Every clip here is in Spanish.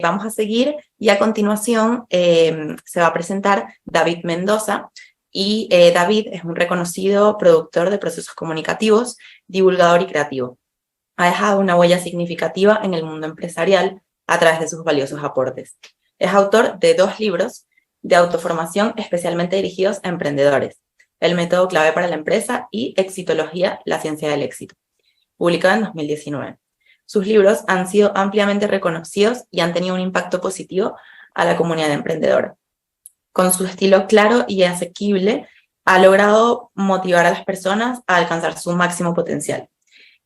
Vamos a seguir y a continuación se va a presentar David Mendoza y David es un reconocido productor de procesos comunicativos, divulgador y creativo. Ha dejado una huella significativa en el mundo empresarial a través de sus valiosos aportes. Es autor de 2 libros de autoformación especialmente dirigidos a emprendedores, El método clave para la empresa y Exitología, la ciencia del éxito, publicado en 2019. Sus libros han sido ampliamente reconocidos y han tenido un impacto positivo a la comunidad emprendedora. Con su estilo claro y asequible, ha logrado motivar a las personas a alcanzar su máximo potencial.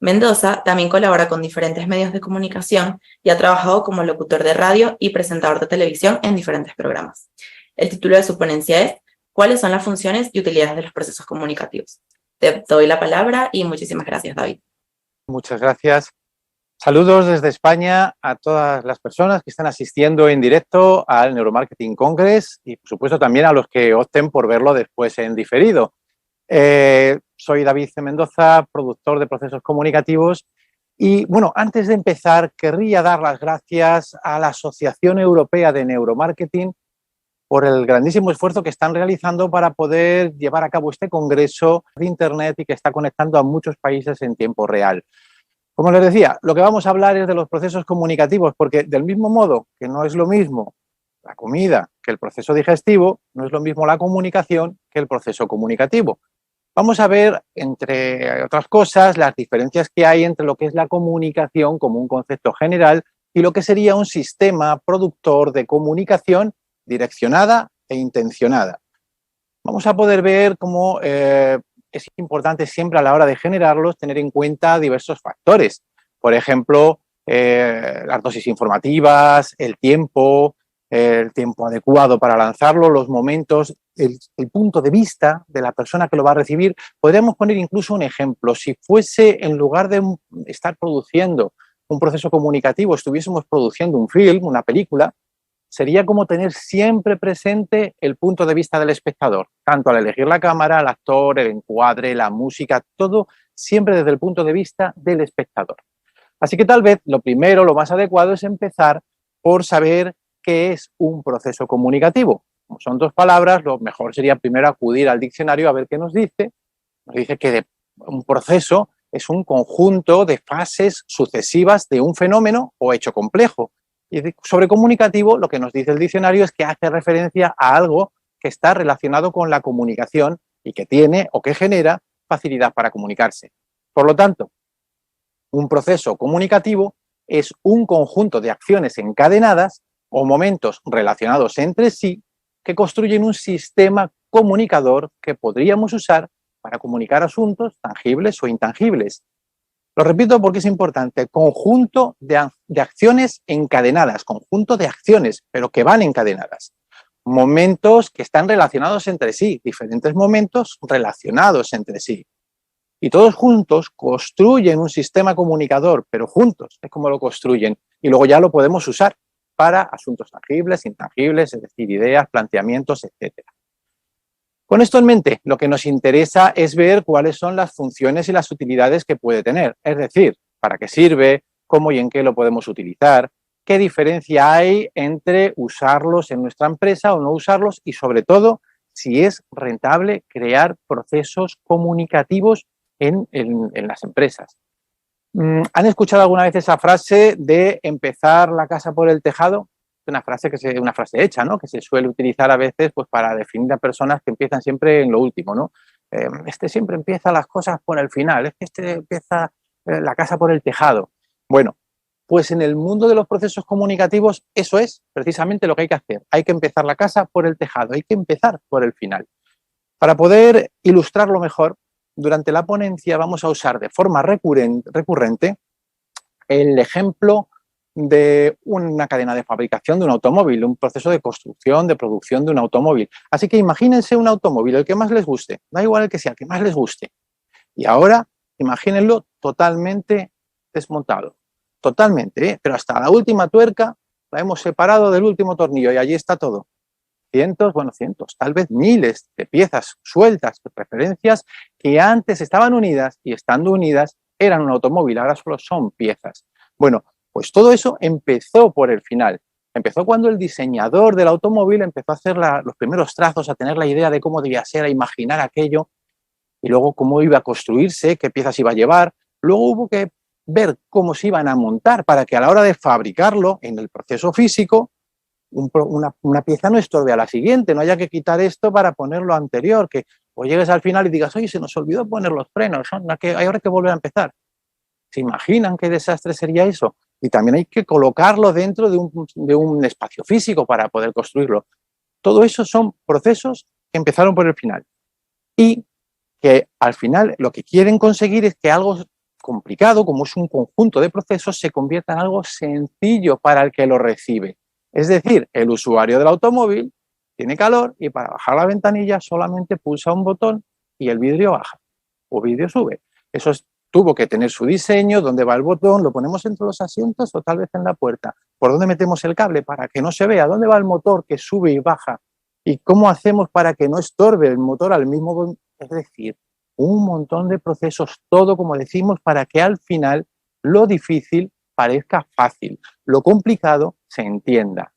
Mendoza también colabora con diferentes medios de comunicación y ha trabajado como locutor de radio y presentador de televisión en diferentes programas. El título de su ponencia es ¿Cuáles son las funciones y utilidades de los procesos comunicativos? Te doy la palabra y muchísimas gracias, David. Muchas gracias. Saludos desde España a todas las personas que están asistiendo en directo al Neuromarketing Congress y, por supuesto, también a los que opten por verlo después en diferido. Soy David C. Mendoza, productor de procesos comunicativos y, bueno, antes de empezar, querría dar las gracias a la Asociación Europea de Neuromarketing por el grandísimo esfuerzo que están realizando para poder llevar a cabo este congreso de Internet y que está conectando a muchos países en tiempo real. Como les decía, lo que vamos a hablar es de los procesos comunicativos, porque del mismo modo que no es lo mismo la comida que el proceso digestivo, no es lo mismo la comunicación que el proceso comunicativo. Vamos a ver, entre otras cosas, las diferencias que hay entre lo que es la comunicación como un concepto general y lo que sería un sistema productor de comunicación direccionada e intencionada. Vamos a poder ver cómo es importante siempre a la hora de generarlos tener en cuenta diversos factores. Por ejemplo, las dosis informativas, el tiempo adecuado para lanzarlo, los momentos, el punto de vista de la persona que lo va a recibir. Podríamos poner incluso un ejemplo. Si fuese, en lugar de estar produciendo un proceso comunicativo, estuviésemos produciendo un film, una película, sería como tener siempre presente el punto de vista del espectador, tanto al elegir la cámara, el actor, el encuadre, la música, todo siempre desde el punto de vista del espectador. Así que tal vez lo primero, lo más adecuado es empezar por saber qué es un proceso comunicativo. Como son 2 palabras, lo mejor sería primero acudir al diccionario a ver qué nos dice. Nos dice que un proceso es un conjunto de fases sucesivas de un fenómeno o hecho complejo. Y sobre comunicativo, lo que nos dice el diccionario es que hace referencia a algo que está relacionado con la comunicación y que tiene o que genera facilidad para comunicarse. Por lo tanto, un proceso comunicativo es un conjunto de acciones encadenadas o momentos relacionados entre sí que construyen un sistema comunicador que podríamos usar para comunicar asuntos tangibles o intangibles. Lo repito porque es importante, conjunto de acciones encadenadas, conjunto de acciones, pero que van encadenadas. Momentos que están relacionados entre sí, diferentes momentos relacionados entre sí. Y todos juntos construyen un sistema comunicador, pero juntos es como lo construyen. Y luego ya lo podemos usar para asuntos tangibles, intangibles, es decir, ideas, planteamientos, etc. Con esto en mente, lo que nos interesa es ver cuáles son las funciones y las utilidades que puede tener, es decir, para qué sirve, cómo y en qué lo podemos utilizar, qué diferencia hay entre usarlos en nuestra empresa o no usarlos y, sobre todo, si es rentable crear procesos comunicativos en las empresas. ¿Han escuchado alguna vez esa frase de empezar la casa por el tejado? Una frase hecha, ¿no? Que se suele utilizar a veces pues, para definir a personas que empiezan siempre en lo último, ¿no? Siempre empieza las cosas por el final, es que empieza la casa por el tejado. Bueno, pues en el mundo de los procesos comunicativos eso es precisamente lo que hay que hacer. Hay que empezar la casa por el tejado, hay que empezar por el final. Para poder ilustrarlo mejor, durante la ponencia vamos a usar de forma recurrente el ejemplo de una cadena de fabricación de un automóvil, un proceso de construcción, de producción de un automóvil. Así que imagínense un automóvil, el que más les guste, da igual el que sea, el que más les guste. Y ahora imagínenlo totalmente desmontado, totalmente, pero hasta la última tuerca la hemos separado del último tornillo y allí está todo. Cientos, tal vez miles de piezas sueltas, de preferencias que antes estaban unidas y estando unidas eran un automóvil, ahora solo son piezas. Bueno, pues todo eso empezó por el final Empezó cuando el diseñador del automóvil empezó a hacer los primeros trazos, a tener la idea de cómo debía ser, a imaginar aquello, y luego cómo iba a construirse, qué piezas iba a llevar. Luego hubo que ver cómo se iban a montar para que a la hora de fabricarlo en el proceso físico, una pieza no estorbe a la siguiente, no haya que quitar esto para poner lo anterior, que o llegues al final y digas, oye, se nos olvidó poner los frenos, hay ahora que volver a empezar. ¿Se imaginan qué desastre sería eso? Y también hay que colocarlo dentro de un espacio físico para poder construirlo. Todo eso son procesos que empezaron por el final y que al final lo que quieren conseguir es que algo complicado, como es un conjunto de procesos, se convierta en algo sencillo para el que lo recibe. Es decir, el usuario del automóvil tiene calor y para bajar la ventanilla solamente pulsa un botón y el vidrio baja o vidrio sube. Eso tuvo que tener su diseño, dónde va el botón, lo ponemos entre los asientos o tal vez en la puerta. ¿Por dónde metemos el cable para que no se vea? ¿Dónde va el motor que sube y baja? ¿Y cómo hacemos para que no estorbe el motor al mismo? Es decir, un montón de procesos, todo como decimos, para que al final lo difícil parezca fácil, lo complicado se entienda.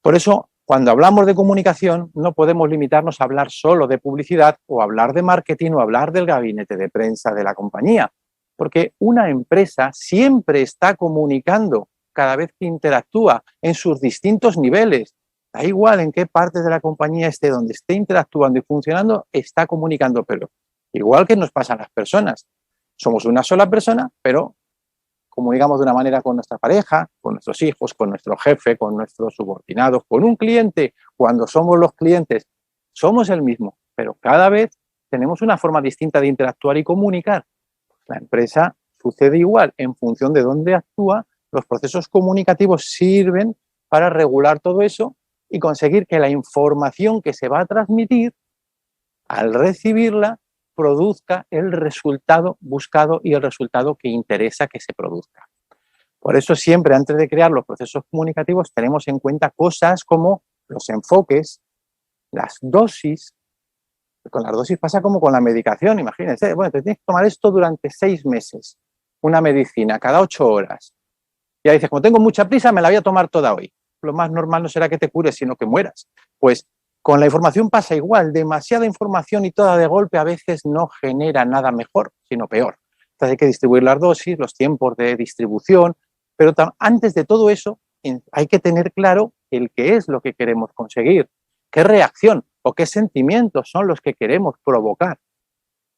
Por eso, cuando hablamos de comunicación, no podemos limitarnos a hablar solo de publicidad o hablar de marketing o hablar del gabinete de prensa de la compañía, porque una empresa siempre está comunicando cada vez que interactúa en sus distintos niveles. Da igual en qué parte de la compañía esté, donde esté interactuando y funcionando, está comunicando, pero igual que nos pasa a las personas. Somos una sola persona, pero comunicamos de una manera con nuestra pareja, con nuestros hijos, con nuestro jefe, con nuestros subordinados, con un cliente. Cuando somos los clientes, somos el mismo, pero cada vez tenemos una forma distinta de interactuar y comunicar. La empresa sucede igual, en función de dónde actúa, los procesos comunicativos sirven para regular todo eso y conseguir que la información que se va a transmitir, al recibirla, produzca el resultado buscado y el resultado que interesa que se produzca. Por eso siempre antes de crear los procesos comunicativos tenemos en cuenta cosas como los enfoques, las dosis. Con las dosis pasa como con la medicación, imagínense, bueno, te tienes que tomar esto durante 6 meses, una medicina cada 8 horas. Y ahí dices, como tengo mucha prisa, me la voy a tomar toda hoy. Lo más normal no será que te cures, sino que mueras. Pues con la información pasa igual, demasiada información y toda de golpe a veces no genera nada mejor, sino peor. Entonces hay que distribuir las dosis, los tiempos de distribución, pero antes de todo eso hay que tener claro el qué es lo que queremos conseguir, qué reacción o qué sentimientos son los que queremos provocar,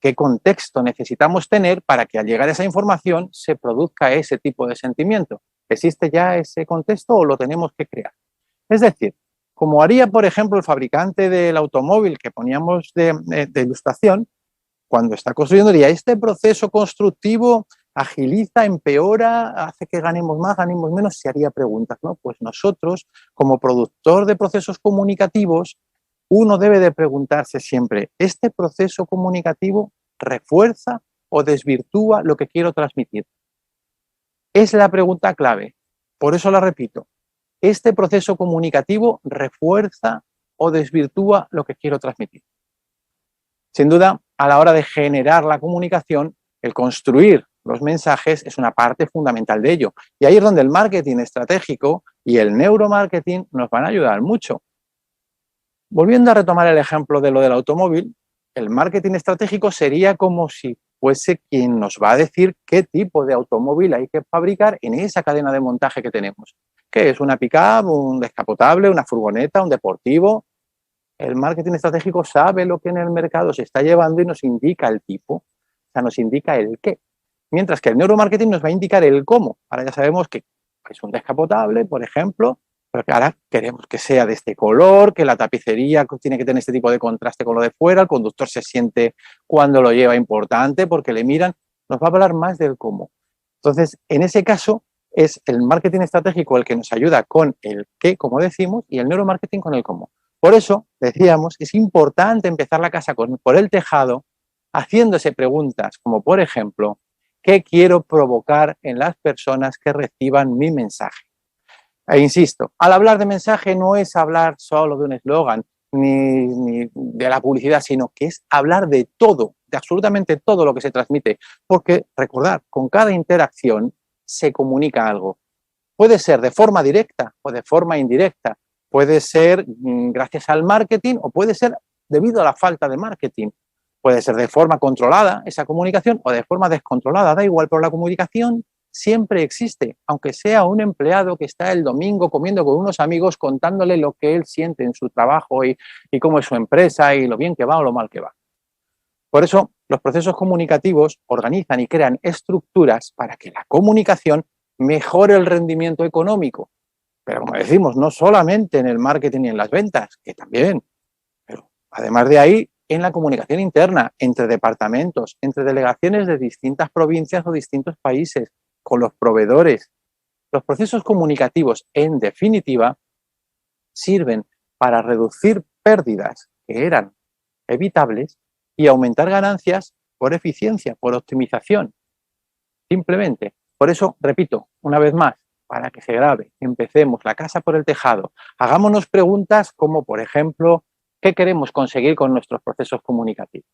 qué contexto necesitamos tener para que al llegar a esa información se produzca ese tipo de sentimiento. ¿Existe ya ese contexto o lo tenemos que crear? Es decir, como haría, por ejemplo, el fabricante del automóvil que poníamos de ilustración, cuando está construyendo, diría, este proceso constructivo agiliza, empeora, hace que ganemos más, ganemos menos, se haría preguntas, ¿no? Pues nosotros, como productor de procesos comunicativos, uno debe de preguntarse siempre, ¿este proceso comunicativo refuerza o desvirtúa lo que quiero transmitir? Es la pregunta clave, por eso la repito. ¿Este proceso comunicativo refuerza o desvirtúa lo que quiero transmitir? Sin duda, a la hora de generar la comunicación, el construir los mensajes es una parte fundamental de ello. Y ahí es donde el marketing estratégico y el neuromarketing nos van a ayudar mucho. Volviendo a retomar el ejemplo de lo del automóvil, el marketing estratégico sería como si fuese quien nos va a decir qué tipo de automóvil hay que fabricar en esa cadena de montaje que tenemos. ¿Qué es? ¿Una pick-up, un descapotable, una furgoneta, un deportivo? El marketing estratégico sabe lo que en el mercado se está llevando y nos indica el tipo, o sea, nos indica el qué. Mientras que el neuromarketing nos va a indicar el cómo. Ahora ya sabemos que es un descapotable, por ejemplo, pero que ahora queremos que sea de este color, que la tapicería tiene que tener este tipo de contraste con lo de fuera, el conductor se siente cuando lo lleva importante porque le miran, nos va a hablar más del cómo. Entonces, en ese caso, es el marketing estratégico el que nos ayuda con el qué, como decimos, y el neuromarketing con el cómo. Por eso, decíamos, es importante empezar la casa por el tejado, haciéndose preguntas como, por ejemplo, ¿qué quiero provocar en las personas que reciban mi mensaje? E insisto, al hablar de mensaje no es hablar solo de un eslogan ni de la publicidad, sino que es hablar de todo, de absolutamente todo lo que se transmite. Porque, recordad, con cada interacción se comunica algo. Puede ser de forma directa o de forma indirecta. Puede ser gracias al marketing o puede ser debido a la falta de marketing. Puede ser de forma controlada esa comunicación o de forma descontrolada, da igual, pero la comunicación siempre existe, aunque sea un empleado que está el domingo comiendo con unos amigos contándole lo que él siente en su trabajo y cómo es su empresa y lo bien que va o lo mal que va. Por eso, los procesos comunicativos organizan y crean estructuras para que la comunicación mejore el rendimiento económico. Pero como decimos, no solamente en el marketing y en las ventas, que también, pero además de ahí, en la comunicación interna, entre departamentos, entre delegaciones de distintas provincias o distintos países, con los proveedores. Los procesos comunicativos, en definitiva, sirven para reducir pérdidas que eran evitables y aumentar ganancias por eficiencia, por optimización. Simplemente. Por eso, repito, una vez más, para que se grabe, empecemos la casa por el tejado. Hagámonos preguntas como, por ejemplo, ¿qué queremos conseguir con nuestros procesos comunicativos?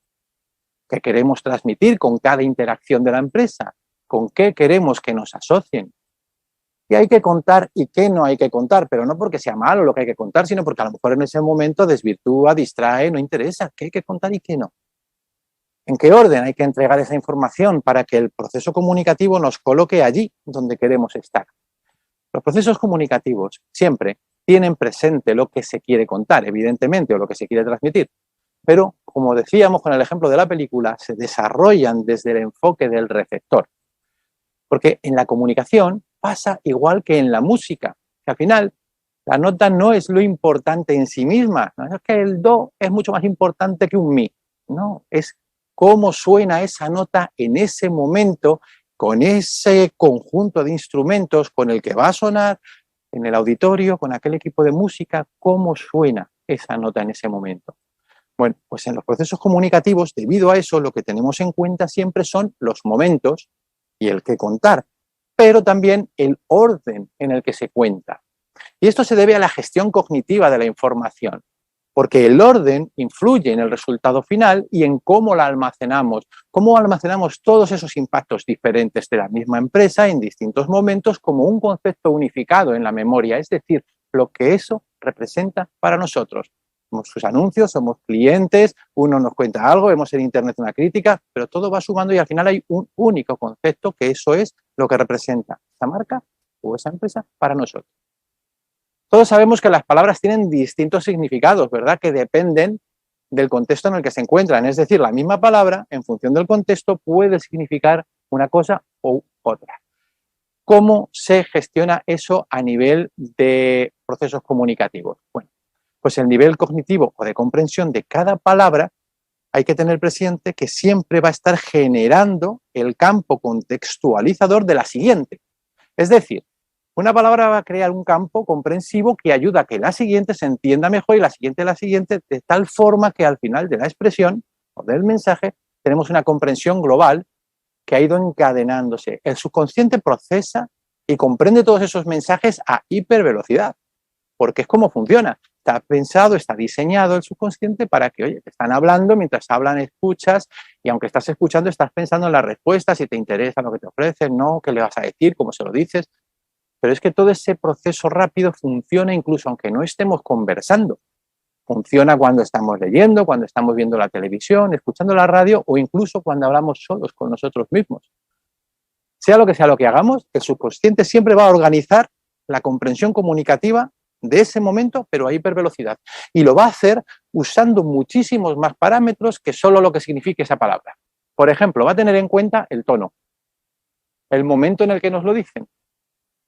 ¿Qué queremos transmitir con cada interacción de la empresa? ¿Con qué queremos que nos asocien? ¿Qué hay que contar y qué no hay que contar? Pero no porque sea malo lo que hay que contar, sino porque a lo mejor en ese momento desvirtúa, distrae, no interesa. ¿Qué hay que contar y qué no? ¿En qué orden hay que entregar esa información para que el proceso comunicativo nos coloque allí donde queremos estar? Los procesos comunicativos siempre tienen presente lo que se quiere contar, evidentemente, o lo que se quiere transmitir. Pero, como decíamos con el ejemplo de la película, se desarrollan desde el enfoque del receptor. Porque en la comunicación pasa igual que en la música, que al final la nota no es lo importante en sí misma, no es que el do es mucho más importante que un mi, no, es cómo suena esa nota en ese momento, con ese conjunto de instrumentos con el que va a sonar en el auditorio, con aquel equipo de música, cómo suena esa nota en ese momento. Bueno, pues en los procesos comunicativos, debido a eso, lo que tenemos en cuenta siempre son los momentos y el qué contar, pero también el orden en el que se cuenta. Y esto se debe a la gestión cognitiva de la información, porque el orden influye en el resultado final y en cómo la almacenamos, cómo almacenamos todos esos impactos diferentes de la misma empresa en distintos momentos como un concepto unificado en la memoria, es decir, lo que eso representa para nosotros. Somos sus anuncios, somos clientes, uno nos cuenta algo, vemos en internet una crítica, pero todo va sumando y al final hay un único concepto que eso es lo que representa esa marca o esa empresa para nosotros. Todos sabemos que las palabras tienen distintos significados, ¿verdad? Que dependen del contexto en el que se encuentran. Es decir, la misma palabra, en función del contexto, puede significar una cosa u otra. ¿Cómo se gestiona eso a nivel de procesos comunicativos? Bueno, pues el nivel cognitivo o de comprensión de cada palabra hay que tener presente que siempre va a estar generando el campo contextualizador de la siguiente. Es decir, una palabra va a crear un campo comprensivo que ayuda a que la siguiente se entienda mejor y la siguiente, de tal forma que al final de la expresión o del mensaje tenemos una comprensión global que ha ido encadenándose. El subconsciente procesa y comprende todos esos mensajes a hipervelocidad, porque es como funciona. Está pensado, está diseñado el subconsciente para que, oye, te están hablando, mientras hablan escuchas y aunque estás escuchando estás pensando en las respuestas, si te interesa lo que te ofrecen, no, qué le vas a decir, cómo se lo dices. Pero es que todo ese proceso rápido funciona incluso aunque no estemos conversando. Funciona cuando estamos leyendo, cuando estamos viendo la televisión, escuchando la radio o incluso cuando hablamos solos con nosotros mismos. Sea lo que hagamos, el subconsciente siempre va a organizar la comprensión comunicativa de ese momento, pero a hipervelocidad. Y lo va a hacer usando muchísimos más parámetros que solo lo que signifique esa palabra. Por ejemplo, va a tener en cuenta el tono, el momento en el que nos lo dicen,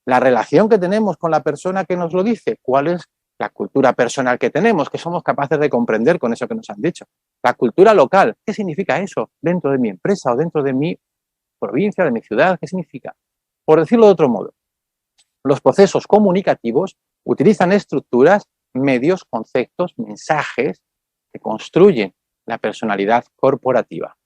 la relación que tenemos con la persona que nos lo dice, cuál es la cultura personal que tenemos, que somos capaces de comprender con eso que nos han dicho. La cultura local, ¿qué significa eso dentro de mi empresa o dentro de mi provincia, de mi ciudad? ¿Qué significa? Por decirlo de otro modo, los procesos comunicativos utilizan estructuras, medios, conceptos, mensajes que construyen la personalidad corporativa.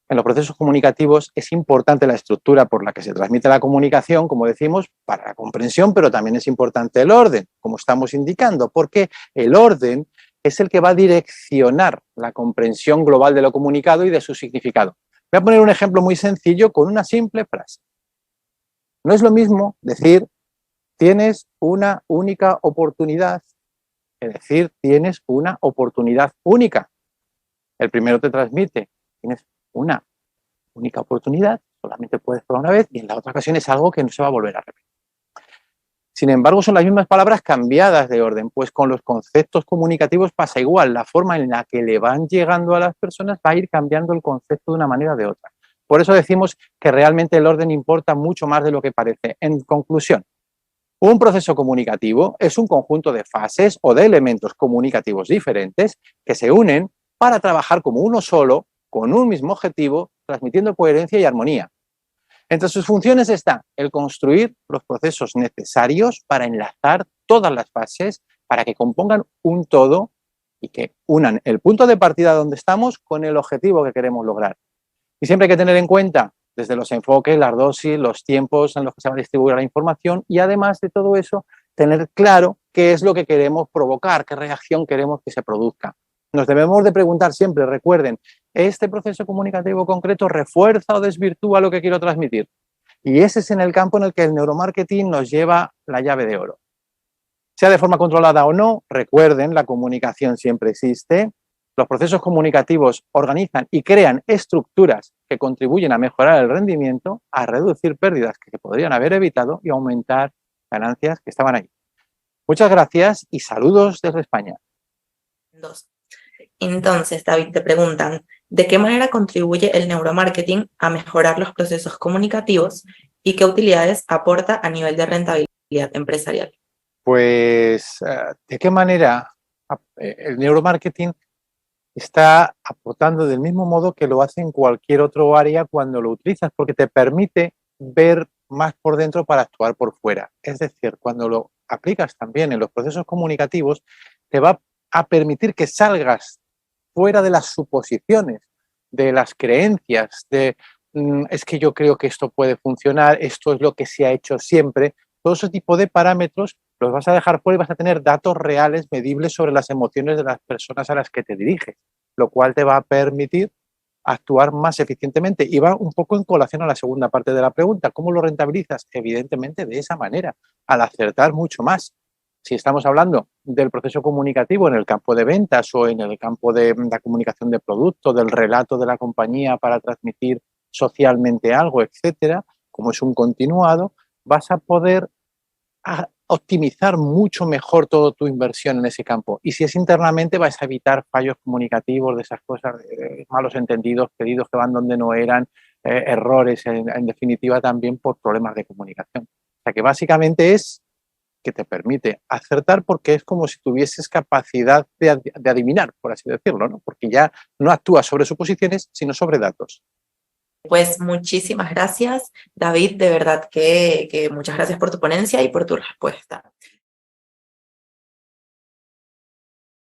En los procesos comunicativos es importante la estructura por la que se transmite la comunicación, como decimos, para la comprensión, pero también es importante el orden, como estamos indicando, porque el orden es el que va a direccionar la comprensión global de lo comunicado y de su significado. Voy a poner un ejemplo muy sencillo con una simple frase. No es lo mismo decir tienes una única oportunidad que decir tienes una oportunidad única. El primero te transmite, tienes una única oportunidad, solamente puedes probar una vez, y en la otra ocasión es algo que no se va a volver a repetir. Sin embargo, son las mismas palabras cambiadas de orden, pues con los conceptos comunicativos pasa igual. La forma en la que le van llegando a las personas va a ir cambiando el concepto de una manera o de otra. Por eso decimos que realmente el orden importa mucho más de lo que parece. En conclusión, un proceso comunicativo es un conjunto de fases o de elementos comunicativos diferentes que se unen para trabajar como uno solo, con un mismo objetivo, transmitiendo coherencia y armonía. Entre sus funciones está el construir los procesos necesarios para enlazar todas las fases, para que compongan un todo y que unan el punto de partida donde estamos con el objetivo que queremos lograr. Y siempre hay que tener en cuenta desde los enfoques, las dosis, los tiempos en los que se va a distribuir la información y además de todo eso, tener claro qué es lo que queremos provocar, qué reacción queremos que se produzca. Nos debemos de preguntar siempre, recuerden, ¿este proceso comunicativo concreto refuerza o desvirtúa lo que quiero transmitir? Y ese es en el campo en el que el neuromarketing nos lleva la llave de oro. Sea de forma controlada o no, recuerden, la comunicación siempre existe. Los procesos comunicativos organizan y crean estructuras que contribuyen a mejorar el rendimiento, a reducir pérdidas que se podrían haber evitado y aumentar ganancias que estaban ahí. Muchas gracias y saludos desde España. Entonces, David, te preguntan, ¿de qué manera contribuye el neuromarketing a mejorar los procesos comunicativos y qué utilidades aporta a nivel de rentabilidad empresarial? Pues, ¿de qué manera el neuromarketing está aportando del mismo modo que lo hace en cualquier otro área cuando lo utilizas? Porque te permite ver más por dentro para actuar por fuera. Es decir, cuando lo aplicas también en los procesos comunicativos, te va a permitir que salgas fuera de las suposiciones, de las creencias, de es que yo creo que esto puede funcionar, esto es lo que se ha hecho siempre. Todo ese tipo de parámetros los vas a dejar fuera y vas a tener datos reales, medibles sobre las emociones de las personas a las que te diriges, lo cual te va a permitir actuar más eficientemente. Y va un poco en colación a la segunda parte de la pregunta, ¿cómo lo rentabilizas? Evidentemente de esa manera, al acertar mucho más. Si estamos hablando del proceso comunicativo en el campo de ventas o en el campo de la comunicación de producto, del relato de la compañía para transmitir socialmente algo, etcétera, como es un continuado, vas a poder optimizar mucho mejor toda tu inversión en ese campo. Y si es internamente, vas a evitar fallos comunicativos, de esas cosas, malos entendidos, pedidos que van donde no eran, errores, en definitiva también por problemas de comunicación. O sea que básicamente es que te permite acertar porque es como si tuvieses capacidad de adivinar, por así decirlo, ¿no? Porque ya no actúas sobre suposiciones, sino sobre datos. Pues muchísimas gracias, David, de verdad que muchas gracias por tu ponencia y por tu respuesta.